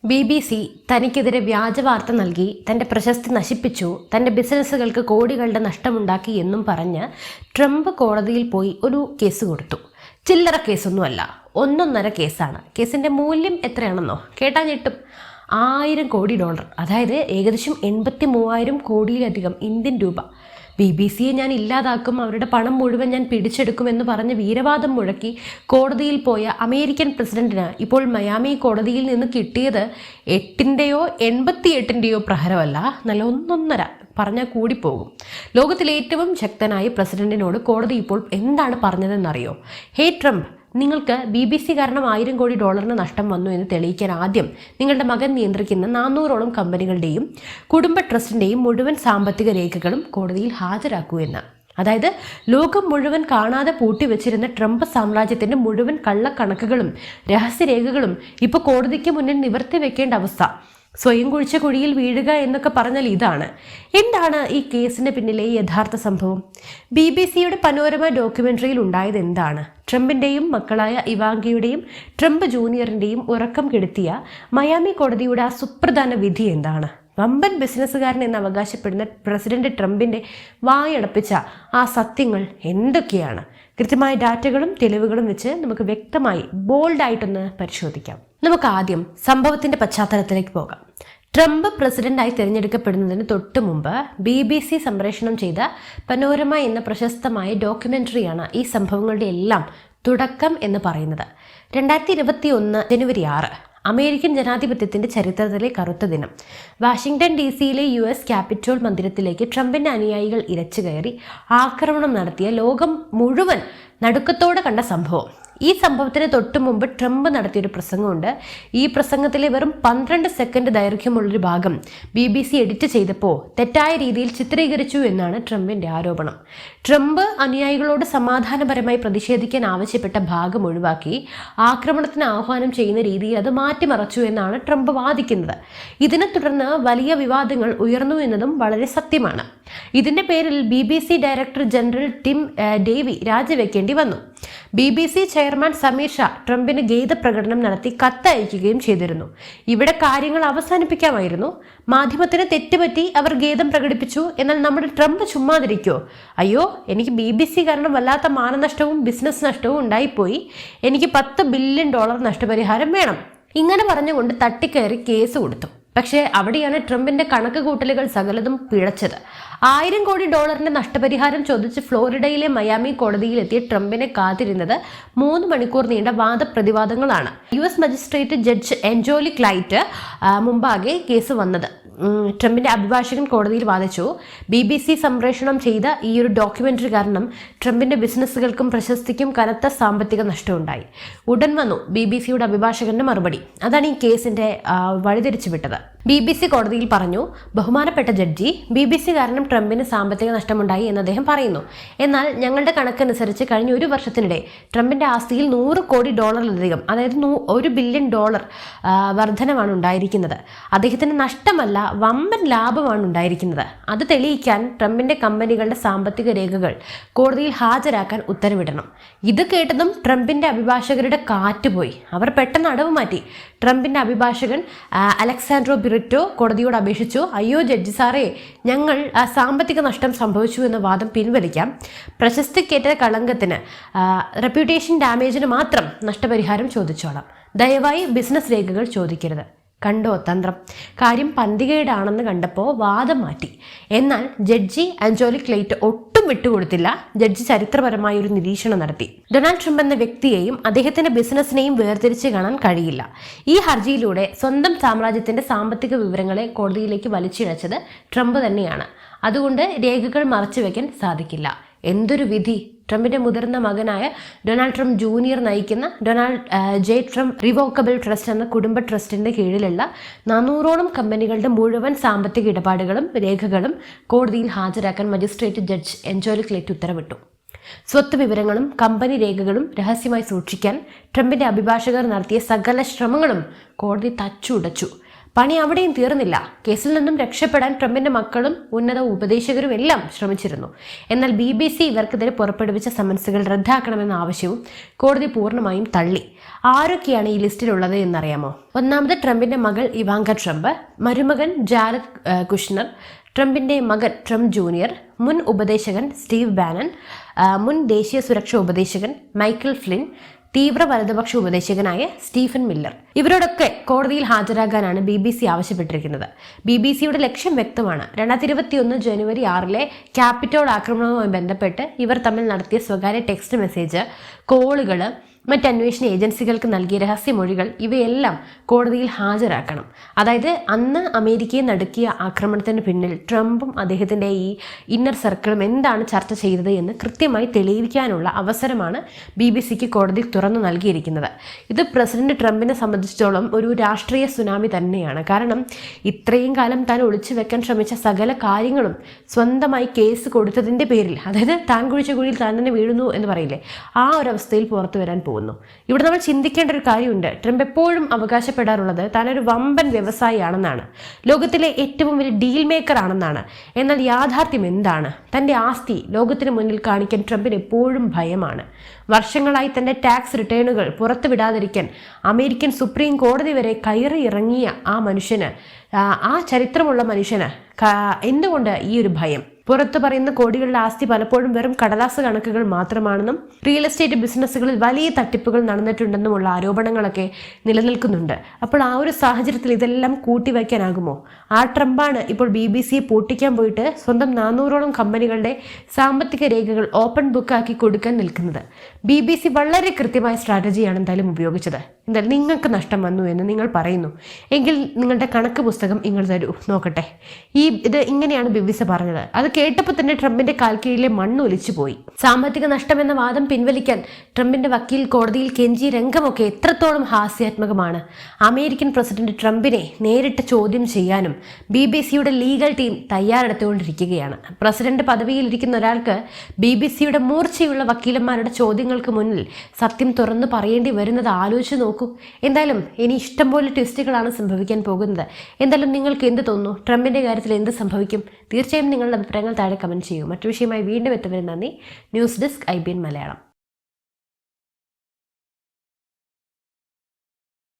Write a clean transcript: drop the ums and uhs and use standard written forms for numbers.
BBC തനിക്കെതിരെ വ്യാജ വാർത്ത നൽകി തൻ്റെ പ്രശസ്തി നശിപ്പിച്ചു, തൻ്റെ ബിസിനസ്സുകൾക്ക് കോടികളുടെ നഷ്ടമുണ്ടാക്കി എന്നും പറഞ്ഞ് ട്രംപ് കോടതിയിൽ പോയി ഒരു കേസ് കൊടുത്തു. ചില്ലറ കേസൊന്നുമല്ല, 1.5 കേസാണ്. കേസിൻ്റെ മൂല്യം എത്രയാണെന്നോ കേട്ടാ ഞെട്ടും. $1000 കോടി, അതായത് ഏകദേശം 83,000 കോടിയിലധികം ഇന്ത്യൻ രൂപ. BBC-യെ ഞാൻ ഇല്ലാതാക്കും, അവരുടെ പണം മുഴുവൻ ഞാൻ പിടിച്ചെടുക്കുമെന്ന് പറഞ്ഞ് വീരവാദം മുഴക്കി കോടതിയിൽ പോയ അമേരിക്കൻ പ്രസിഡന്റിന് ഇപ്പോൾ മയാമി കോടതിയിൽ നിന്ന് കിട്ടിയത് 8-ൻ്റെയോ 88-ൻ്റെയോ പ്രഹരമല്ല, നല്ല 1.5 പറഞ്ഞാൽ കൂടിപ്പോകും. ലോകത്തിലെ ഏറ്റവും ശക്തനായ പ്രസിഡന്റിനോട് കോടതി ഇപ്പോൾ എന്താണ് പറഞ്ഞതെന്നറിയോ? ഹേ ട്രംപ്, നിങ്ങൾക്ക് BBC കാരണം $1000 കോടി നഷ്ടം വന്നു എന്ന് തെളിയിക്കാൻ ആദ്യം നിങ്ങളുടെ മകൻ നിയന്ത്രിക്കുന്ന 400ഓളം കമ്പനികളുടെയും കുടുംബ ട്രസ്റ്റിൻ്റെയും മുഴുവൻ സാമ്പത്തിക രേഖകളും കോടതിയിൽ ഹാജരാക്കൂ എന്ന്. അതായത് ലോകം മുഴുവൻ കാണാതെ പൂട്ടിവെച്ചിരുന്ന ട്രംപ് സാമ്രാജ്യത്തിൻ്റെ മുഴുവൻ കള്ളക്കണക്കുകളും രഹസ്യരേഖകളും ഇപ്പോൾ കോടതിക്ക് മുന്നിൽ നിവർത്തി വെക്കേണ്ട അവസ്ഥ. സ്വയം കുഴിച്ച കുഴിയിൽ വീഴുക എന്നൊക്കെ പറഞ്ഞാൽ ഇതാണ്. എന്താണ് ഈ കേസിന് പിന്നിലെ യഥാർത്ഥ സംഭവം? BBC-യുടെ പനോരമ ഡോക്യുമെൻ്ററിയിൽ ഉണ്ടായത് എന്താണ്? ട്രംപിൻ്റെയും മക്കളായ ഇവാങ്കയുടെയും ട്രംപ് ജൂനിയറിൻ്റെയും ഉറക്കം കെടുത്തിയ മയാമി കോടതിയുടെ ആ സുപ്രധാന വിധി എന്താണ്? വമ്പൻ ബിസിനസ്സുകാരൻ എന്ന് അവകാശപ്പെടുന്ന പ്രസിഡന്റ് ട്രംപിൻ്റെ വായടപ്പിച്ച ആ സത്യങ്ങൾ എന്തൊക്കെയാണ്? കൃത്യമായ ഡാറ്റകളും തെളിവുകളും വെച്ച് നമുക്ക് വ്യക്തമായി ബോൾഡായിട്ടൊന്ന് പരിശോധിക്കാം. നമുക്ക് ആദ്യം സംഭവത്തിൻ്റെ പശ്ചാത്തലത്തിലേക്ക് പോകാം. ട്രംപ് പ്രസിഡന്റായി തിരഞ്ഞെടുക്കപ്പെടുന്നതിന് തൊട്ട് മുമ്പ് BBC സംപ്രേഷണം ചെയ്ത പനോരമ എന്ന പ്രശസ്തമായ ഡോക്യുമെൻ്ററിയാണ് ഈ സംഭവങ്ങളുടെ എല്ലാം തുടക്കം എന്ന് പറയുന്നത്. 2021 ജനുവരി 6, അമേരിക്കൻ ജനാധിപത്യത്തിന്റെ ചരിത്രത്തിലെ കറുത്ത ദിനം. വാഷിംഗ്ടൺ DC-യിലെ US ക്യാപിറ്റോൾ മന്ദിരത്തിലേക്ക് ട്രംപിന്റെ അനുയായികൾ ഇരച്ചു കയറി ആക്രമണം നടത്തിയ ലോകം മുഴുവൻ നടുക്കത്തോടെ കണ്ട സംഭവം. ഈ സംഭവത്തിന് തൊട്ടു മുമ്പ് ട്രംപ് നടത്തിയൊരു പ്രസംഗമുണ്ട്. ഈ പ്രസംഗത്തിലെ വെറും 12 സെക്കൻഡ് ദൈർഘ്യമുള്ളൊരു ഭാഗം BBC എഡിറ്റ് ചെയ്തപ്പോൾ തെറ്റായ രീതിയിൽ ചിത്രീകരിച്ചു എന്നാണ് ട്രംപിന്റെ ആരോപണം. ട്രംപ് അനുയായികളോട് സമാധാനപരമായി പ്രതിഷേധിക്കാൻ ആവശ്യപ്പെട്ട ഭാഗം ഒഴിവാക്കി ആക്രമണത്തിന് ആഹ്വാനം ചെയ്യുന്ന രീതിയിൽ അത് മാറ്റിമറച്ചു എന്നാണ് ട്രംപ് വാദിക്കുന്നത്. ഇതിനെ തുടർന്ന് വലിയ വിവാദങ്ങൾ ഉയർന്നു എന്നതും വളരെ സത്യമാണ്. ഇതിന്റെ പേരിൽ BBC director general Tim Davie രാജിവെക്കേണ്ടി വന്നു. BBC ചെയർമാൻ സമീർ ഷാ ട്രംപിന് ഖേദപ്രകടനം നടത്തി കത്തയക്കുകയും ചെയ്തിരുന്നു. ഇവിടെ കാര്യങ്ങൾ അവസാനിപ്പിക്കാമായിരുന്നു. മാധ്യമത്തിന് തെറ്റുപറ്റി, അവർ ഖേദം പ്രകടിപ്പിച്ചു, എന്നാൽ നമ്മുടെ ട്രംപ് ചുമ്മാതിരിക്കോ? അയ്യോ, എനിക്ക് BBC കാരണം വല്ലാത്ത മാനനഷ്ടവും ബിസിനസ് നഷ്ടവും ഉണ്ടായിപ്പോയി, എനിക്ക് $10 ബില്യൺ നഷ്ടപരിഹാരം വേണം, ഇങ്ങനെ പറഞ്ഞുകൊണ്ട് തട്ടിക്കയറി കേസ് കൊടുത്തു. പക്ഷേ അവിടെയാണ് ട്രംപിന്റെ കണക്ക് കൂട്ടലുകൾ സകലതും പിഴച്ചത്. $1000 കോടി നഷ്ടപരിഹാരം ചോദിച്ച് ഫ്ലോറിഡയിലെ മയാമി കോടതിയിലെത്തിയ ട്രംപിനെ കാത്തിരുന്നത് 3 മണിക്കൂർ നീണ്ട വാദപ്രതിവാദങ്ങളാണ്. US മജിസ്ട്രേറ്റ് ജഡ്ജ് എൻജോലിക് ലൈറ്റ് മുമ്പാകെ കേസ് വന്നത്. ട്രംപിന്റെ അഭിഭാഷകൻ കോടതിയിൽ വാദിച്ചു, BBC സംപ്രേഷണം ചെയ്ത ഈ ഒരു ഡോക്യുമെന്ററി കാരണം ട്രംപിന്റെ ബിസിനസ്സുകൾക്കും പ്രശസ്തിക്കും കനത്ത സാമ്പത്തിക നഷ്ടമുണ്ടായി. ഉടൻ വന്നു BBC-യുടെ അഭിഭാഷകന്റെ മറുപടി. അതാണ് ഈ കേസിന്റെ വഴിതിരിച്ചു വിട്ടത്. BBC കോടതിയിൽ പറഞ്ഞു, ബഹുമാനപ്പെട്ട ജഡ്ജി, BBC കാരണം ട്രംപിന് സാമ്പത്തിക നഷ്ടമുണ്ടായി എന്ന് അദ്ദേഹം പറയുന്നു. എന്നാൽ ഞങ്ങളുടെ കണക്കനുസരിച്ച് കഴിഞ്ഞ 1 വർഷത്തിനിടെ ട്രംപിന്റെ ആസ്തിയിൽ $100 കോടി അതായത് $1 ബില്യൺ വർധനമാണ് ഉണ്ടായിരിക്കുന്നത്. അദ്ദേഹത്തിന് നഷ്ടമല്ല, വമ്പൻ ലാഭമാണ് ഉണ്ടായിരിക്കുന്നത്. അത് തെളിയിക്കാൻ ട്രംപിന്റെ കമ്പനികളുടെ സാമ്പത്തിക രേഖകൾ കോടതിയിൽ ഹാജരാക്കാൻ ഉത്തരവിടണം. ഇത് കേട്ടതും ട്രംപിന്റെ അഭിഭാഷകരുടെ കാറ്റുപോയി. അവർ പെട്ടെന്ന് അടവ് മാറ്റി. ട്രംപിന്റെ അഭിഭാഷകൻ അലക്സാൻഡ്രോ ബിറിറ്റോ കോടതിയോട് അപേക്ഷിച്ചു, അയ്യോ ജഡ്ജി സാറേ, ഞങ്ങൾ സാമ്പത്തിക നഷ്ടം സംഭവിച്ചു എന്ന വാദം പിൻവലിക്കാം. പ്രശസ്തിക്കേറ്റ കളങ്കത്തിന്, റെപ്യൂട്ടേഷൻ ഡാമേജിന് മാത്രം നഷ്ടപരിഹാരം ചോദിച്ചോളാം. ദയവായി ബിസിനസ് രേഖകൾ ചോദിക്കരുത്. കണ്ടോ തന്ത്രം? കാര്യം പന്തികേടാണെന്ന് കണ്ടപ്പോൾ വാദം മാറ്റി. എന്നാൽ ജഡ്ജി അഞ്ജോലിക് ലൈറ്റ് ഒട്ടും വിട്ടുകൊടുത്തില്ല. ജഡ്ജി ചരിത്രപരമായ ഒരു നിരീക്ഷണം നടത്തി. ഡൊണാൾഡ് ട്രംപ് എന്ന വ്യക്തിയെയും അദ്ദേഹത്തിന്റെ ബിസിനസ്സിനെയും വേർതിരിച്ച് കാണാൻ കഴിയില്ല. ഈ ഹർജിയിലൂടെ സ്വന്തം സാമ്രാജ്യത്തിന്റെ സാമ്പത്തിക വിവരങ്ങളെ കോടതിയിലേക്ക് വലിച്ചിഴച്ചത് ട്രംപ് തന്നെയാണ്. അതുകൊണ്ട് രേഖകൾ മറച്ചുവെക്കാൻ സാധിക്കില്ല. എന്തൊരു വിധി! ട്രംപിന്റെ മുതിർന്ന മകനായ ഡൊണാൾഡ് ട്രംപ് ജൂനിയർ നയിക്കുന്ന Donald J Trump revocable trust എന്ന കുടുംബ ട്രസ്റ്റിന്റെ കീഴിലുള്ള 400ഓളം കമ്പനികളുടെ മുഴുവൻ സാമ്പത്തിക ഇടപാടുകളും രേഖകളും കോടതിയിൽ ഹാജരാക്കാൻ മജിസ്ട്രേറ്റ് ജഡ്ജ് എൻജോലിക് ലൈറ്റ് ഉത്തരവിട്ടു. സ്വത്ത് വിവരങ്ങളും കമ്പനി രേഖകളും രഹസ്യമായി സൂക്ഷിക്കാൻ ട്രംപിന്റെ അഭിഭാഷകർ നടത്തിയ സകല ശ്രമങ്ങളും കോടതി തച്ചുടച്ചു. പണി അവിടെയും തീർന്നില്ല. കേസിൽ നിന്നും രക്ഷപ്പെടാൻ ട്രംപിന്റെ മക്കളും ഉന്നത ഉപദേശകരും എല്ലാം ശ്രമിച്ചിരുന്നു. എന്നാൽ BBC ഇവർക്കെതിരെ പുറപ്പെടുവിച്ച സമൻസുകൾ റദ്ദാക്കണമെന്ന ആവശ്യവും കോടതി പൂർണ്ണമായും തള്ളി. ആരൊക്കെയാണ് ഈ ലിസ്റ്റിലുള്ളത് എന്നറിയാമോ? ഒന്നാമത് ട്രംപിന്റെ മകൾ ഇവാങ്ക ട്രംപ്, മരുമകൻ ജാരഡ് കുഷ്നർ, ട്രംപിന്റെ മകൻ ട്രംപ് ജൂനിയർ, മുൻ ഉപദേശകൻ സ്റ്റീവ് ബാനൻ, മുൻ ദേശീയ സുരക്ഷാ ഉപദേശകൻ മൈക്കൽ ഫ്ലിൻ, തീവ്ര വലതുപക്ഷ ഉപദേശകനായ സ്റ്റീഫൻ മില്ലർ. ഇവരോടൊക്കെ കോടതിയിൽ ഹാജരാകാനാണ് BBC ആവശ്യപ്പെട്ടിരിക്കുന്നത്. BBCയുടെ ലക്ഷ്യം വ്യക്തമാണ്. 2021 ജനുവരി 6 ക്യാപിറ്റോൾ ആക്രമണവുമായി ബന്ധപ്പെട്ട് ഇവർ തമ്മിൽ നടത്തിയ സ്വകാര്യ ടെക്സ്റ്റ് മെസ്സേജ്, കോളുകൾ, മറ്റ് അന്വേഷണ ഏജൻസികൾക്ക് നൽകിയ രഹസ്യമൊഴികൾ ഇവയെല്ലാം കോടതിയിൽ ഹാജരാക്കണം. അതായത് അന്ന് അമേരിക്കയെ നടുക്കിയ ആക്രമണത്തിന് പിന്നിൽ ട്രംപും അദ്ദേഹത്തിൻ്റെ ഈ ഇന്നർ സർക്കിളും എന്താണ് ചർച്ച ചെയ്തത് എന്ന് കൃത്യമായി തെളിയിക്കാനുള്ള അവസരമാണ് BBCക്ക് കോടതി തുറന്നു നൽകിയിരിക്കുന്നത്. ഇത് പ്രസിഡന്റ് ട്രംപിനെ സംബന്ധിച്ചിടത്തോളം ഒരു രാഷ്ട്രീയ സുനാമി തന്നെയാണ്. കാരണം ഇത്രയും കാലം താൻ ഒളിച്ചു വെക്കാൻ ശ്രമിച്ച സകല കാര്യങ്ങളും സ്വന്തമായി കേസ് കൊടുത്തതിൻ്റെ പേരിൽ, അതായത് താൻ കുഴിച്ച കുഴിയിൽ താൻ തന്നെ വീഴുന്നു എന്ന് പറയില്ലേ, ആ ഒരു അവസ്ഥയിൽ പുറത്തു വരാൻ പോകുന്നു. ഇവിടെ നമ്മൾ ചിന്തിക്കേണ്ട ഒരു കാര്യമുണ്ട്. ട്രംപ് എപ്പോഴും അവകാശപ്പെടാറുള്ളത് താനൊരു വമ്പൻ വ്യവസായിയാണെന്നാണ്, ലോകത്തിലെ ഏറ്റവും വലിയ ഡീൽ മേക്കർ ആണെന്നാണ്. എന്നാൽ യാഥാർത്ഥ്യം എന്താണ്? തൻ്റെ ആസ്തി ലോകത്തിന് മുന്നിൽ കാണിക്കാൻ ട്രംപിന് എപ്പോഴും ഭയമാണ്. വർഷങ്ങളായി തൻ്റെ ടാക്സ് റിട്ടേണുകൾ പുറത്തുവിടാതിരിക്കാൻ അമേരിക്കൻ സുപ്രീം കോടതി വരെ കയറി ഇറങ്ങിയ ആ മനുഷ്യന്, ആ ചരിത്രമുള്ള മനുഷ്യന് എന്തുകൊണ്ട് ഈ ഒരു ഭയം? പുറത്തു പറയുന്ന കോടികളുടെ ആസ്തി പലപ്പോഴും വെറും കടലാസ് കണക്കുകൾ മാത്രമാണെന്നും റിയൽ എസ്റ്റേറ്റ് ബിസിനസ്സുകളിൽ വലിയ തട്ടിപ്പുകൾ നടന്നിട്ടുണ്ടെന്നുമുള്ള ആരോപണങ്ങളൊക്കെ നിലനിൽക്കുന്നുണ്ട്. അപ്പോൾ ആ ഒരു സാഹചര്യത്തിൽ ഇതെല്ലാം കൂട്ടിവയ്ക്കാനാകുമോ? ആ ട്രംപാണ് ഇപ്പോൾ BBCയെ പൂട്ടിക്കാൻ പോയിട്ട് സ്വന്തം 400ഓളം കമ്പനികളുടെ സാമ്പത്തിക രേഖകൾ ഓപ്പൺ ബുക്കാക്കി കൊടുക്കാൻ നിൽക്കുന്നത്. BBC വളരെ കൃത്യമായ സ്ട്രാറ്റജിയാണ് എന്തായാലും ഉപയോഗിച്ചത്. എന്തായാലും നിങ്ങൾക്ക് നഷ്ടം വന്നു എന്ന് നിങ്ങൾ പറയുന്നു എങ്കിൽ നിങ്ങളുടെ കണക്ക് പുസ്തകം നിങ്ങൾ തരൂ, നോക്കട്ടെ. ഇത് ഇങ്ങനെയാണ് BBC പറഞ്ഞത്. അത് കേട്ടപ്പോൾ തന്നെ ട്രംപിന്റെ കാൽക്കീഴിലെ മണ്ണ് ഒലിച്ചു പോയി. സാമ്പത്തിക നഷ്ടം എന്ന വാദം പിൻവലിക്കാൻ ട്രംപിന്റെ വക്കീൽ കോടതിയിൽ കെഞ്ചി രംഗമൊക്കെ എത്രത്തോളം ഹാസ്യാത്മകമാണ്. അമേരിക്കൻ പ്രസിഡന്റ് ട്രംപിനെ നേരിട്ട് ചോദ്യം ചെയ്യാനും BBCയുടെ ലീഗൽ ടീം തയ്യാറെടുത്തുകൊണ്ടിരിക്കുകയാണ്. പ്രസിഡന്റ് പദവിയിലിരിക്കുന്ന ഒരാൾക്ക് BBCയുടെ മൂർച്ചയുള്ള വക്കീലന്മാരുടെ ചോദ്യങ്ങൾക്ക് മുന്നിൽ സത്യം തുറന്നു പറയേണ്ടി വരുന്നത് ആലോചിച്ച് നോക്കൂ. എന്തായാലും ഇനി ഇഷ്ടംപോലെ ട്വിസ്റ്റുകളാണ് സംഭവിക്കാൻ പോകുന്നത്. എന്തായാലും നിങ്ങൾക്ക് എന്ത് തോന്നുന്നു? ട്രംപിന്റെ കാര്യത്തിൽ എന്ത് സംഭവിക്കും? തീർച്ചയായും നിങ്ങളുടെ അഭിപ്രായങ്ങൾ താഴെ കമന്റ് ചെയ്യൂ. മറ്റു വിഷയമായി വീണ്ടും എത്തുന്നതിന് നന്ദി. News desk IBN Malayalam.